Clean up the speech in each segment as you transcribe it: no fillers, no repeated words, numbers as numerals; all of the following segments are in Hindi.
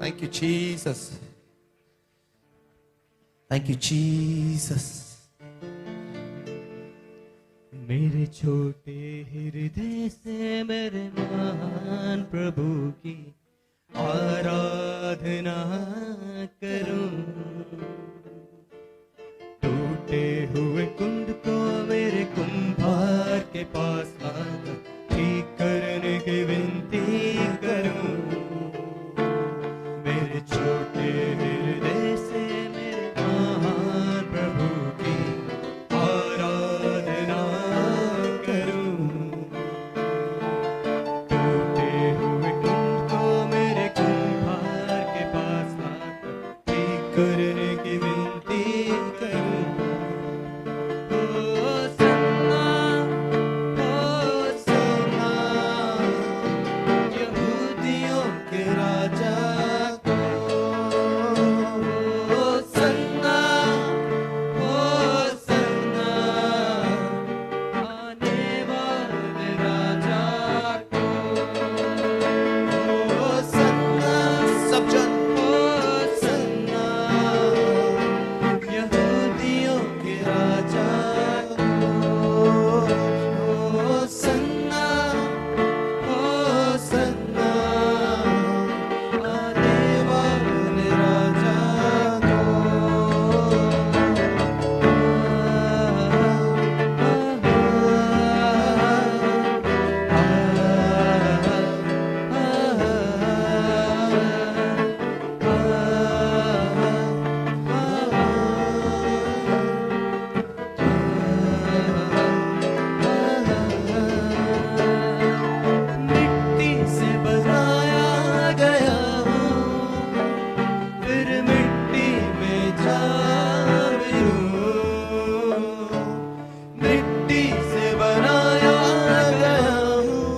Thank you, Jesus. Thank you, Jesus. मेरे छोटे हृदय से मेरे महान प्रभु की आराधना करूं। टूटे हुए कुंड को मेरे कुंभार के पास लाकर ठीक करने की विनती करूं। मेरे छोटे हृदय से मेरे महान प्रभु की आराधना करूं। टूटे हुए कुंड को मेरे कुंभार के पास लाकर ठीक करने की विनती करूं। होसन्ना, होसन्ना, यहूदियों के राजा को। होसन्ना, होसन्ना, आने वाले राजा को। होसन्ना, सब जन होसन्ना, यहूदियों के राजा को। होसन्ना, होसन्ना, आने वाले राजा मिट्टी से बनाया गया हूँ, फिर मिट्टी में जा मिलूं। मिट्टी से बनाया गया हूँ,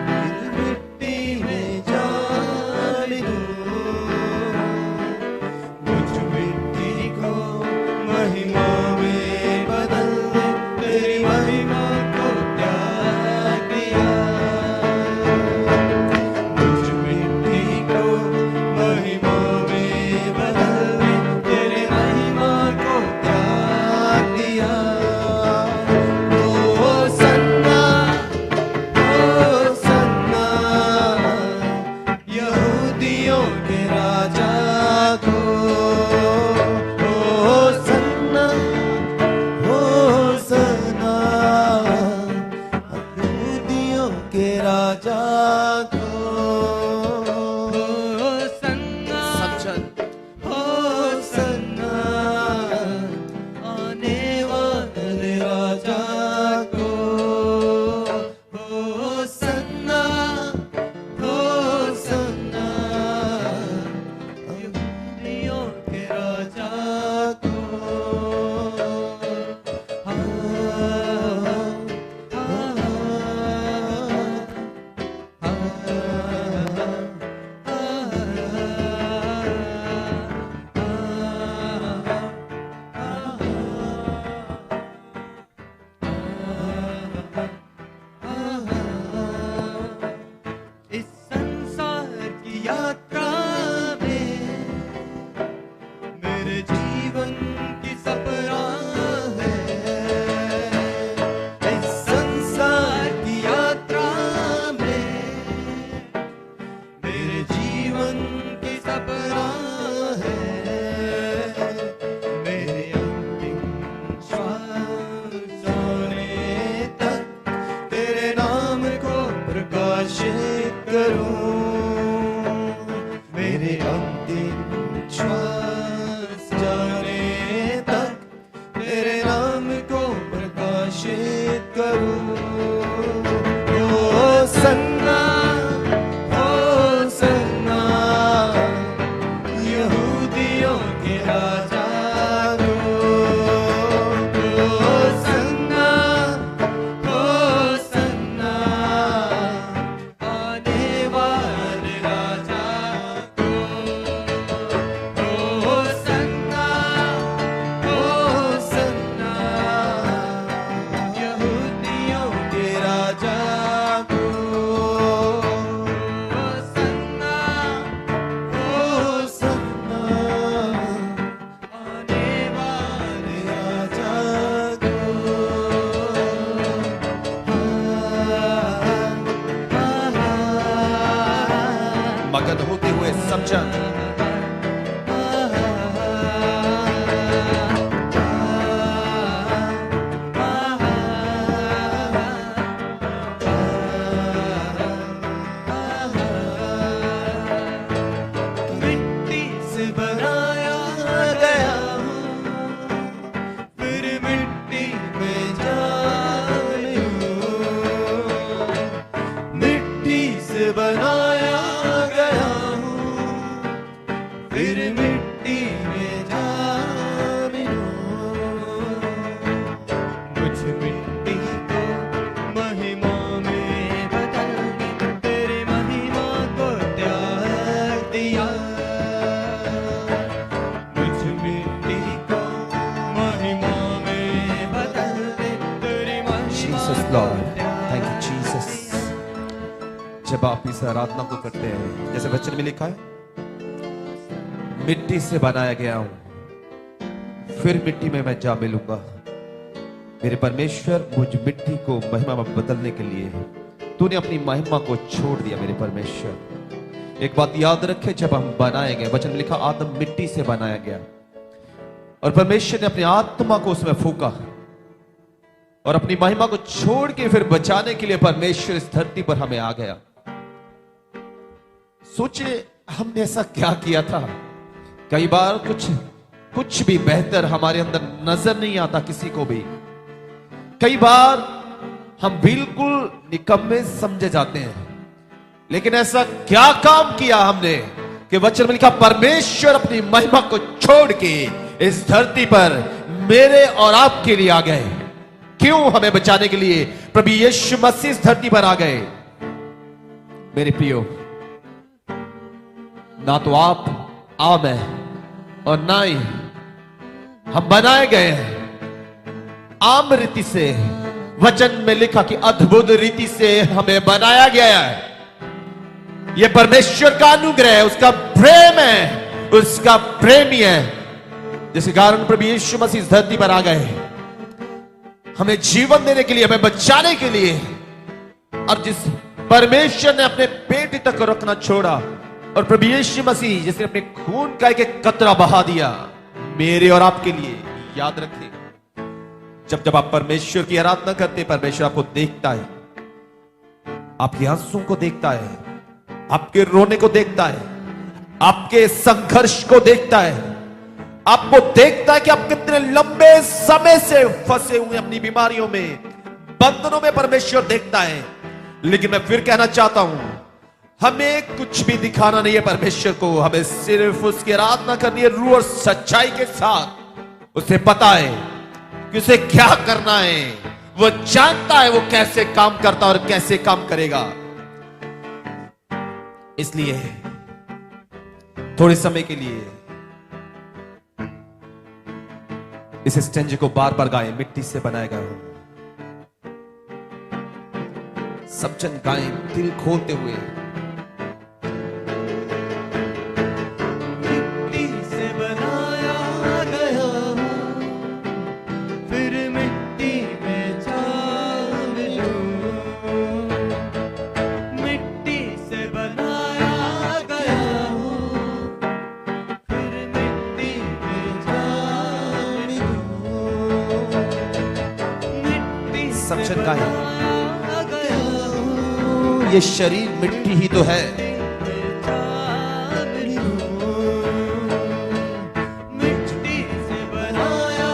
फिर मिट्टी में जा मिलूं। मुझ मिट्टी को महिमा में बदल दे, तेरी महिमा को त्याग दिया। मुझ मिट्टी को महिमा में बदल दे, तेरी महिमा को त्याग दिया। होसन्ना, होसन्ना, यहूदियों के राजा को। होसन्ना, होसन्ना, यहूदियों के राजा को। होसन्ना, सब जन होसन्ना, आने वाले राजा को। होसन्ना, होसन्ना, यहूदियों के राजा को। इस संसार की यात्रा में मेरे जीवन की सपना है। इस संसार की यात्रा में मेरे जीवन की सपना है। मेरे अंतिम श्वास जाने तक तेरे नाम को प्रकाशित करूं। मेरे अंतिम श्वास जाने तक तेरे नाम को प्रकाशित करूं। होसन्ना, होसन्ना, यहूदियों के राजा को। होसन्ना, होसन्ना, आने वाले मगन होते हुए सब जन मिट्टी से बनाया गया हूँ, फिर मिट्टी में जा मिलूं। मिट्टी से बनाया गया हूँ, फिर मिट्टी में जा मिलूं। मुझ मिट्टी को महिमा में बदल के तेरे महिमा को त्याग दिया। मुझ मिट्टी को महिमा में बदल के तेरी महिमा जीसस को लॉर्ड, त्याग थैंक यू जीसस। जब आप इस आराधना को करते हैं, जैसे वचन में लिखा है, मिट्टी से बनाया गया हूं, फिर मिट्टी में मैं जा मिलूंगा। मेरे परमेश्वर, मुझ मिट्टी को महिमा में बदलने के लिए तूने अपनी महिमा को छोड़ दिया। मेरे परमेश्वर, एक बात याद रखे, जब हम बनाए गए, वचन में लिखा आदम मिट्टी से बनाया गया और परमेश्वर ने अपनी आत्मा को उसमें फूका और अपनी महिमा को छोड़ के फिर बचाने के लिए परमेश्वर इस धरती पर हमें आ गया। सोचिए हमने ऐसा क्या किया था। कई बार कुछ भी बेहतर हमारे अंदर नजर नहीं आता किसी को भी। कई बार हम बिल्कुल निकम्मे समझे जाते हैं, लेकिन ऐसा क्या काम किया हमने कि वचन में लिखा परमेश्वर अपनी महिमा को छोड़ के इस धरती पर मेरे और आपके लिए आ गए। क्यों? हमें बचाने के लिए प्रभु यीशु मसीह इस धरती पर आ गए। मेरे प्रियो, ना तो आप मैं और ना ही हम बनाए गए हैं आम रीति से। वचन में लिखा कि अद्भुत रीति से हमें बनाया गया है। यह परमेश्वर का अनुग्रह है, उसका प्रेम है, उसका प्रेमी है, जिसके कारण प्रभु यीशु मसीह इस धरती पर आ गए हमें जीवन देने के लिए, हमें बचाने के लिए। अब जिस परमेश्वर ने अपने पेट तक रखना छोड़ा और प्रभु यीशु मसीह जिसने अपने खून का एक कतरा बहा दिया मेरे और आपके लिए, याद रखिए, जब आप परमेश्वर की आराधना करते, परमेश्वर आपको देखता है, आपके आंसुओं को देखता है, आपके रोने को देखता है, आपके संघर्ष को देखता है, आपको देखता है कि आप कितने लंबे समय से फंसे हुए अपनी बीमारियों में, बंधनों में। परमेश्वर देखता है। लेकिन मैं फिर कहना चाहता हूं, हमें कुछ भी दिखाना नहीं है परमेश्वर को, हमें सिर्फ उसकी आराधना करनी है रूह और सच्चाई के साथ। उसे पता है कि उसे क्या करना है, वो जानता है वो कैसे काम करता और कैसे काम करेगा। इसलिए थोड़े समय के लिए इस स्टेंज को बार बार गाएं, मिट्टी से बनाया गया हूं। सब जन गाएं दिल खोलते हुए। मिट्टी से बनाया गया हूँ, फिर मिट्टी में जा मिलूं। मिट्टी से बनाया गया हूँ, फिर मिट्टी में जा मिलूं। मिट्टी सब से जन गाएं, बनाया गया हूँ, ये शरीर मिट्टी ही तो है। मिट्टी से बनाया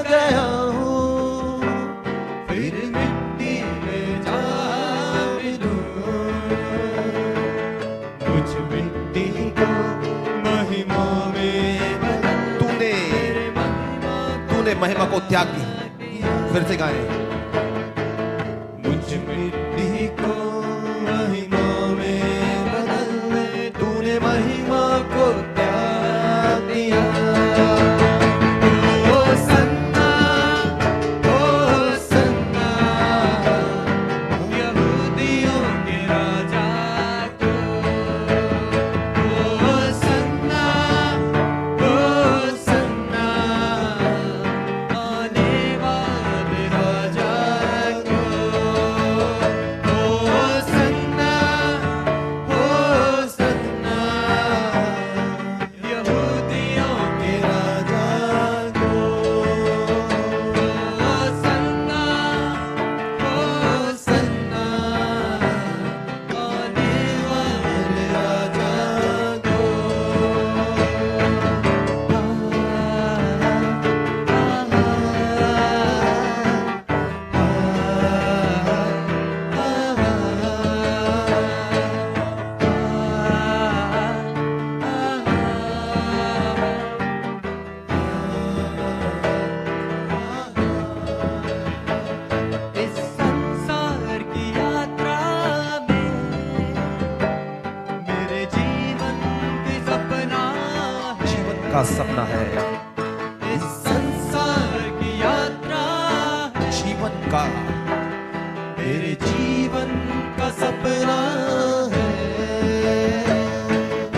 गया हूँ, फिर मिट्टी में जा मिलूं। मुझ मिट्टी को महिमा में बदल तूने महिमा को त्याग दिया। फिर से गाएं, मुझ मिट्टी को महिमा में बदल दे, तूने महिमा को त्याग दिया। ओ सन्ना, यहूदियों के राजा को। ओ सन्ना, आने वाले राजा का सपना है, इस संसार की यात्रा है जीवन का, मेरे जीवन का सपना है।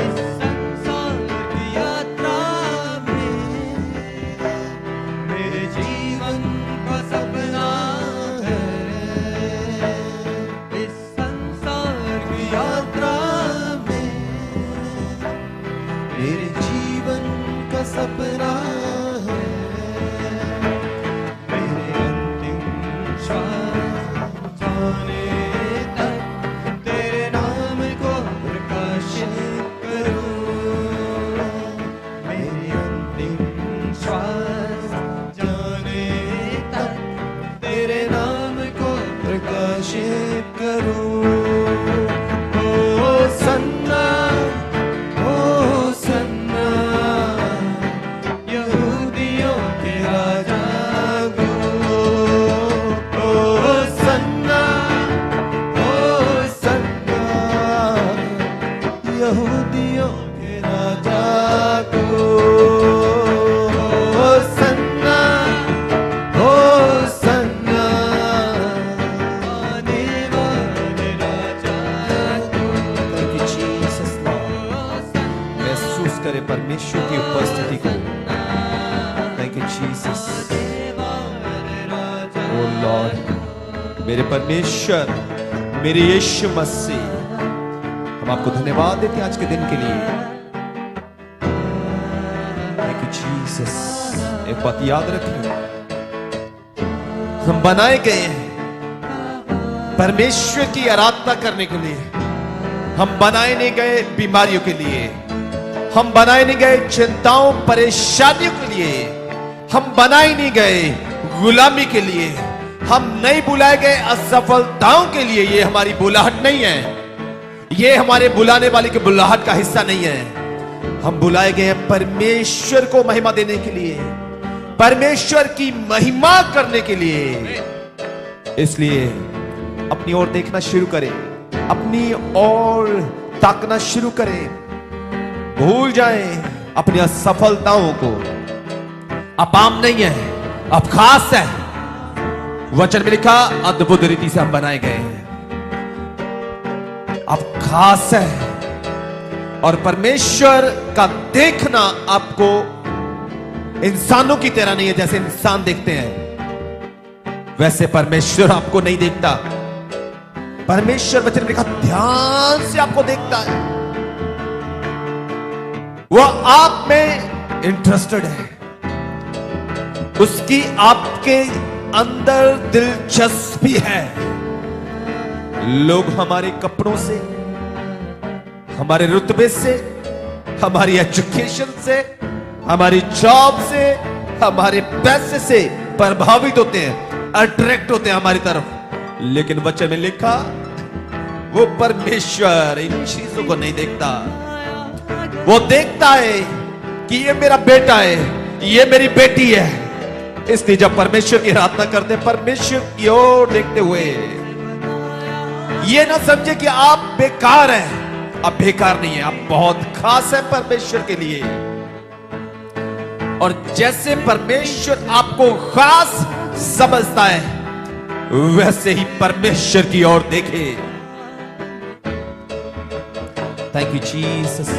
इस संसार की यात्रा में मेरे जीवन का सपना है। इस संसार की यात्रा में मेरे जीवन का सपना है। मेरे अंतिम श्वास जाने तक तेरे नाम को प्रकाशित करूं। मेरे अंतिम श्वास जाने तक तेरे नाम को प्रकाशित करूं। ओ सन्ना, ओ सन्ना, यहूदियों के राजा को। ओ सन्ना, ओ सन्ना, यहूदियों के राजा को। ओ सन्ना, ओ सन्ना, आने वाले राजा को। Thank you, Jesus, Lord. महसूस करे परमेश्वर की उपस्थिति को। Thank you, Jesus. Oh Lord, मेरे परमेश्वर, मेरे यीशु मसीह, हम आपको धन्यवाद देते हैं आज के दिन के लिए। Thank you, Jesus. एक बात याद रखिए, हम बनाए गए हैं परमेश्वर की आराधना करने के लिए। हम बनाए नहीं गए बीमारियों के लिए, हम बनाए नहीं गए चिंताओं परेशानियों के लिए, हम बनाए नहीं गए गुलामी के लिए, हम नहीं बुलाए गए असफलताओं के लिए। ये हमारी बुलाहट नहीं है, ये हमारे बुलाने वाले के बुलाहट का हिस्सा नहीं है। हम बुलाए गए हैं परमेश्वर को महिमा देने के लिए, परमेश्वर की महिमा करने के लिए। इसलिए अपनी ओर देखना शुरू करें, अपनी ओर ताकना शुरू करें, भूल जाएं अपनी असफलताओं को। अब आम नहीं है, अब खास है। वचन में लिखा अद्भुत रीति से हम बनाए गए हैं, अब खास है। और परमेश्वर का देखना आपको इंसानों की तरह नहीं है। जैसे इंसान देखते हैं वैसे परमेश्वर आपको नहीं देखता। परमेश्वर वचन में लिखा ध्यान से आपको देखता है, वह आप में इंटरेस्टेड है, उसकी आपके अंदर दिलचस्पी है। लोग हमारे कपड़ों से, हमारे रुतबे से, हमारी एजुकेशन से, हमारी जॉब से, हमारे पैसे से प्रभावित होते हैं, अट्रैक्ट होते हैं हमारी तरफ। लेकिन वचन में लिखा वो परमेश्वर इन चीजों को नहीं देखता। वो देखता है कि ये मेरा बेटा है, ये मेरी बेटी है। इसलिए जब परमेश्वर की आराधना करते हैं, परमेश्वर की ओर देखते हुए, ये ना समझे कि आप बेकार हैं। आप बेकार नहीं है, आप बहुत खास है परमेश्वर के लिए। और जैसे परमेश्वर आपको खास समझता है, वैसे ही परमेश्वर की ओर देखे। Thank you Jesus.